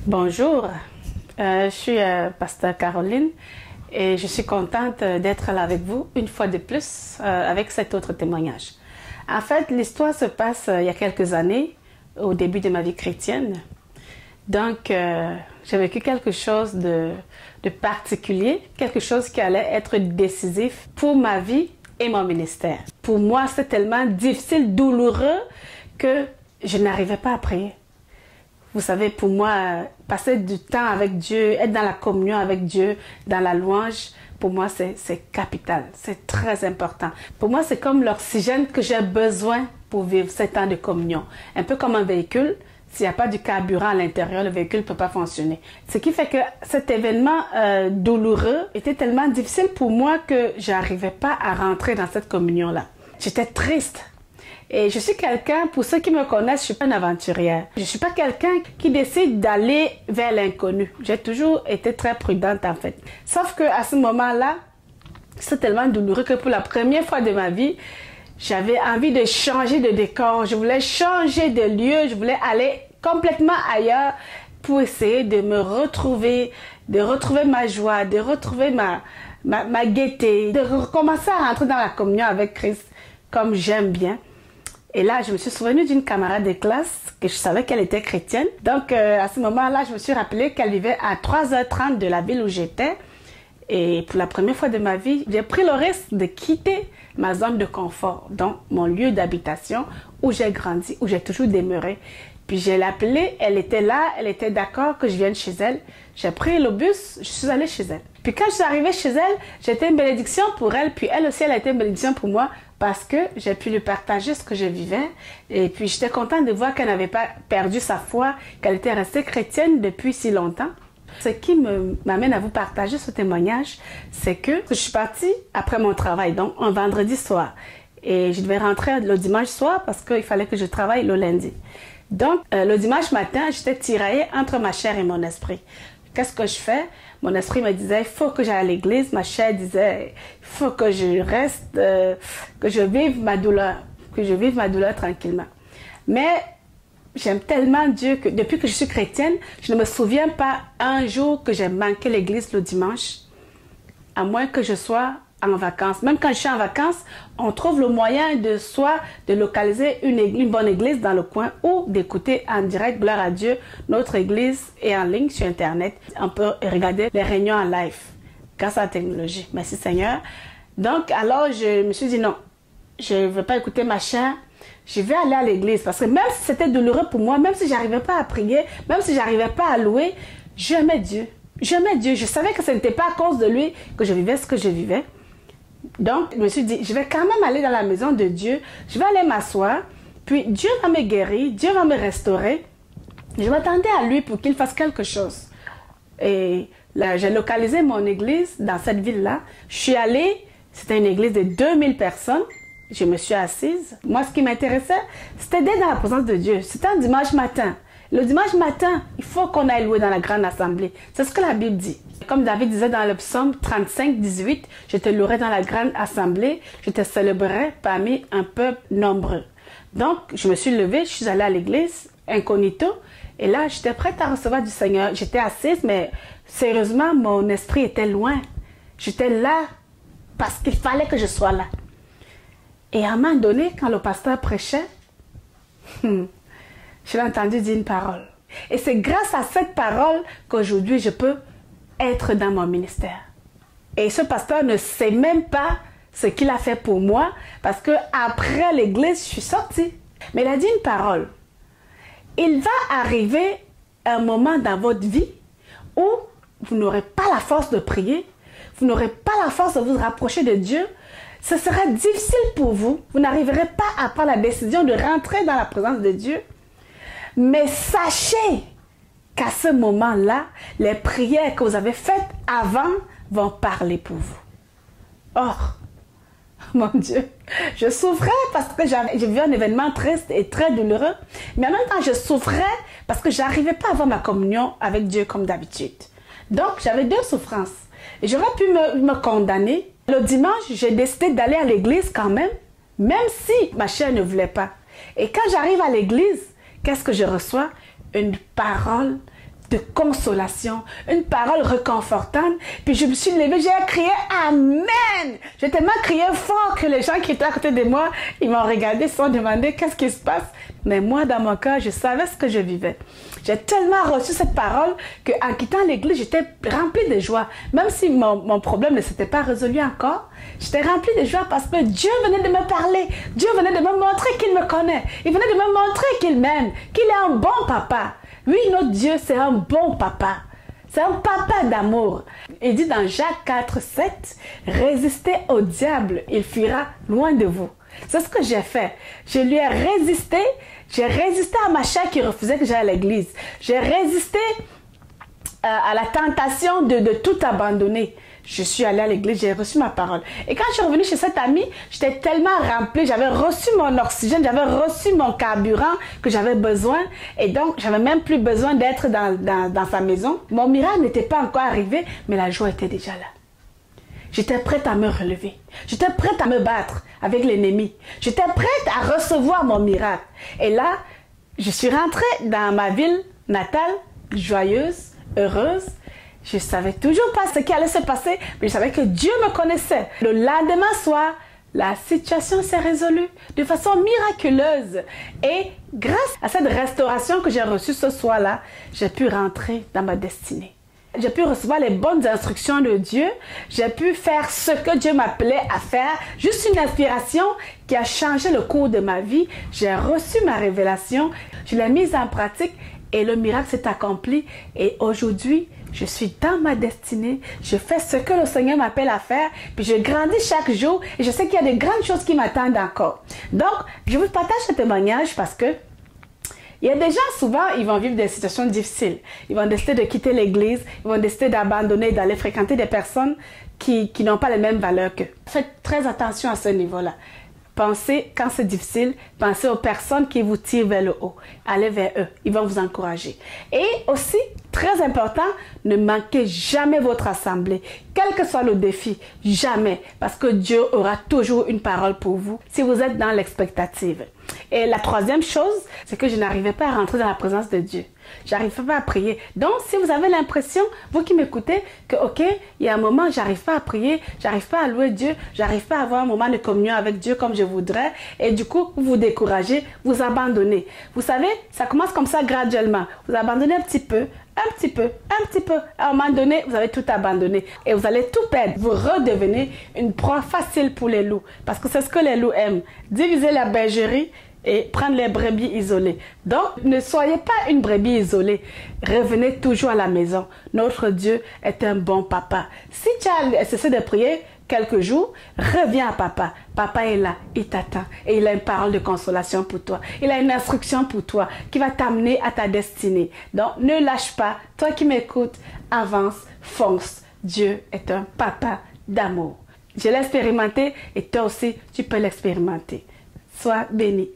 Bonjour, je suis Pasteur Caroline et je suis contente d'être là avec vous une fois de plus avec cet autre témoignage. En fait, l'histoire se passe il y a quelques années, au début de ma vie chrétienne. Donc, j'ai vécu quelque chose de particulier, quelque chose qui allait être décisif pour ma vie et mon ministère. Pour moi, c'était tellement difficile, douloureux, que je n'arrivais pas à prier. Vous savez, pour moi, passer du temps avec Dieu, être dans la communion avec Dieu, dans la louange, pour moi, c'est capital, c'est très important. Pour moi, c'est comme l'oxygène que j'ai besoin pour vivre ces temps de communion. Un peu comme un véhicule, s'il n'y a pas du carburant à l'intérieur, le véhicule ne peut pas fonctionner. Ce qui fait que cet événement douloureux était tellement difficile pour moi que je n'arrivais pas à rentrer dans cette communion-là. J'étais triste. Et je suis quelqu'un, pour ceux qui me connaissent, je ne suis pas une aventurière. Je ne suis pas quelqu'un qui décide d'aller vers l'inconnu. J'ai toujours été très prudente en fait. Sauf qu'à ce moment-là, c'est tellement douloureux que pour la première fois de ma vie, j'avais envie de changer de décor. Je voulais changer de lieu. Je voulais aller complètement ailleurs pour essayer de me retrouver, de retrouver ma joie, de retrouver ma gaieté, de recommencer à rentrer dans la communion avec Christ comme j'aime bien. Et là, je me suis souvenue d'une camarade de classe que je savais qu'elle était chrétienne. Donc, à ce moment-là, je me suis rappelé qu'elle vivait à 3h30 de la ville où j'étais. Et pour la première fois de ma vie, j'ai pris le risque de quitter ma zone de confort, donc mon lieu d'habitation où j'ai grandi, où j'ai toujours demeuré. Puis je l'ai appelée, elle était là, elle était d'accord que je vienne chez elle. J'ai pris le bus, je suis allée chez elle. Puis quand je suis arrivée chez elle, j'étais une bénédiction pour elle, puis elle aussi, elle a été une bénédiction pour moi parce que j'ai pu lui partager ce que je vivais. Et puis j'étais contente de voir qu'elle n'avait pas perdu sa foi, qu'elle était restée chrétienne depuis si longtemps. Ce qui m'amène à vous partager ce témoignage, c'est que je suis partie après mon travail, donc un vendredi soir. Et je devais rentrer le dimanche soir parce qu'il fallait que je travaille le lundi. Donc, le dimanche matin, j'étais tiraillée entre ma chair et mon esprit. Qu'est-ce que je fais? Mon esprit me disait, il faut que j'aille à l'église. Ma chair disait, il faut que je reste, que je vive ma douleur tranquillement. Mais j'aime tellement Dieu que depuis que je suis chrétienne, je ne me souviens pas un jour que j'ai manqué l'église le dimanche, à moins que je sois en vacances. Même quand je suis en vacances, on trouve le moyen de localiser une bonne église dans le coin ou d'écouter en direct, gloire à Dieu, notre église est en ligne sur Internet. On peut regarder les réunions en live grâce à la technologie. Merci Seigneur. Donc, alors, je me suis dit non, je ne veux pas écouter ma chair. Je vais aller à l'église parce que même si c'était douloureux pour moi, même si j'arrivais pas à prier, même si j'arrivais pas à louer, j'aimais Dieu. J'aimais Dieu. Je savais que ce n'était pas à cause de lui que je vivais ce que je vivais. Donc, je me suis dit, je vais quand même aller dans la maison de Dieu. Je vais aller m'asseoir. Puis, Dieu va me guérir. Dieu va me restaurer. Je m'attendais à lui pour qu'il fasse quelque chose. Et là, j'ai localisé mon église dans cette ville-là. Je suis allée. C'était une église de 2000 personnes. Je me suis assise. Moi, ce qui m'intéressait, c'était d'être dans la présence de Dieu. C'était un dimanche matin. Le dimanche matin, il faut qu'on aille louer dans la grande assemblée. C'est ce que la Bible dit. Comme David disait dans le psaume 35, 18, « Je te louerai dans la grande assemblée, je te célébrerai parmi un peuple nombreux. » Donc, je me suis levée, je suis allée à l'église, incognito, et là, j'étais prête à recevoir du Seigneur. J'étais assise, mais sérieusement, mon esprit était loin. J'étais là parce qu'il fallait que je sois là. Et à un moment donné, quand le pasteur prêchait, je l'ai entendu dire une parole. Et c'est grâce à cette parole qu'aujourd'hui, je peux être dans mon ministère. Et ce pasteur ne sait même pas ce qu'il a fait pour moi parce que après l'église, je suis sortie. Mais il a dit une parole. Il va arriver un moment dans votre vie où vous n'aurez pas la force de prier, vous n'aurez pas la force de vous rapprocher de Dieu. Ce sera difficile pour vous. Vous n'arriverez pas à prendre la décision de rentrer dans la présence de Dieu. Mais sachez qu'à ce moment-là, les prières que vous avez faites avant vont parler pour vous. Or, mon Dieu, je souffrais parce que j'ai vu un événement triste et très douloureux, mais en même temps, je souffrais parce que je n'arrivais pas à avoir ma communion avec Dieu comme d'habitude. Donc, j'avais deux souffrances. Et j'aurais pu me condamner. Le dimanche, j'ai décidé d'aller à l'église quand même si ma chair ne voulait pas. Et quand j'arrive à l'église, qu'est-ce que je reçois? Une parole de consolation, une parole réconfortante. Puis je me suis levée, j'ai crié Amen. J'ai tellement crié fort que les gens qui étaient à côté de moi, ils m'ont regardé, se sont demandé qu'est-ce qui se passe. Mais moi, dans mon cœur, je savais ce que je vivais. J'ai tellement reçu cette parole qu'en quittant l'église, j'étais remplie de joie. Même si mon problème ne s'était pas résolu encore, j'étais remplie de joie parce que Dieu venait de me parler. Dieu venait de me montrer qu'il me connaît. Il venait de me montrer qu'il m'aime, qu'il est un bon papa. Oui, notre Dieu, c'est un bon papa. C'est un papa d'amour. Il dit dans Jacques 4, 7, « Résistez au diable, il fuira loin de vous. » C'est ce que j'ai fait. Je lui ai résisté. J'ai résisté à ma chair qui refusait que j'aille à l'église. J'ai résisté à la tentation de tout abandonner. Je suis allée à l'église, j'ai reçu ma parole. Et quand je suis revenue chez cette amie, j'étais tellement remplie, j'avais reçu mon oxygène, j'avais reçu mon carburant que j'avais besoin. Et donc, j'avais même plus besoin d'être dans sa maison. Mon miracle n'était pas encore arrivé, mais la joie était déjà là. J'étais prête à me relever. J'étais prête à me battre avec l'ennemi. J'étais prête à recevoir mon miracle. Et là, je suis rentrée dans ma ville natale, joyeuse, heureuse. Je ne savais toujours pas ce qui allait se passer, mais je savais que Dieu me connaissait. Le lendemain soir, la situation s'est résolue de façon miraculeuse. Et grâce à cette restauration que j'ai reçue ce soir-là, j'ai pu rentrer dans ma destinée. J'ai pu recevoir les bonnes instructions de Dieu. J'ai pu faire ce que Dieu m'appelait à faire. Juste une inspiration qui a changé le cours de ma vie. J'ai reçu ma révélation. Je l'ai mise en pratique et le miracle s'est accompli. Et aujourd'hui, je suis dans ma destinée. Je fais ce que le Seigneur m'appelle à faire. Puis je grandis chaque jour. Et je sais qu'il y a de grandes choses qui m'attendent encore. Donc, je vous partage ce témoignage parce que il y a des gens, souvent, ils vont vivre des situations difficiles. Ils vont décider de quitter l'église, ils vont décider d'abandonner, d'aller fréquenter des personnes qui n'ont pas les mêmes valeurs qu'eux. Faites très attention à ce niveau-là. Pensez, quand c'est difficile, pensez aux personnes qui vous tirent vers le haut. Allez vers eux, ils vont vous encourager. Et aussi, très important, ne manquez jamais votre assemblée. Quel que soit le défi, jamais. Parce que Dieu aura toujours une parole pour vous si vous êtes dans l'expectative. Et la troisième chose, c'est que je n'arrivais pas à rentrer dans la présence de Dieu. J'arrivais pas à prier. Donc, si vous avez l'impression, vous qui m'écoutez, que ok, il y a un moment, j'arrive pas à prier, j'arrive pas à louer Dieu, j'arrive pas à avoir un moment de communion avec Dieu comme je voudrais, et du coup, vous vous découragez, vous abandonnez. Vous savez, ça commence comme ça graduellement. Vous abandonnez un petit peu, un petit peu, un petit peu. À un moment donné, vous avez tout abandonné et vous allez tout perdre. Vous redevenez une proie facile pour les loups, parce que c'est ce que les loups aiment. Diviser la bergerie et prendre les brebis isolées. Donc, ne soyez pas une brebis isolée. Revenez toujours à la maison. Notre Dieu est un bon papa. Si tu as cessé de prier quelques jours, reviens à papa. Papa est là, il t'attend et il a une parole de consolation pour toi. Il a une instruction pour toi qui va t'amener à ta destinée. Donc, ne lâche pas. Toi qui m'écoutes, avance, fonce. Dieu est un papa d'amour. Je l'ai expérimenté et toi aussi, tu peux l'expérimenter. Sois béni.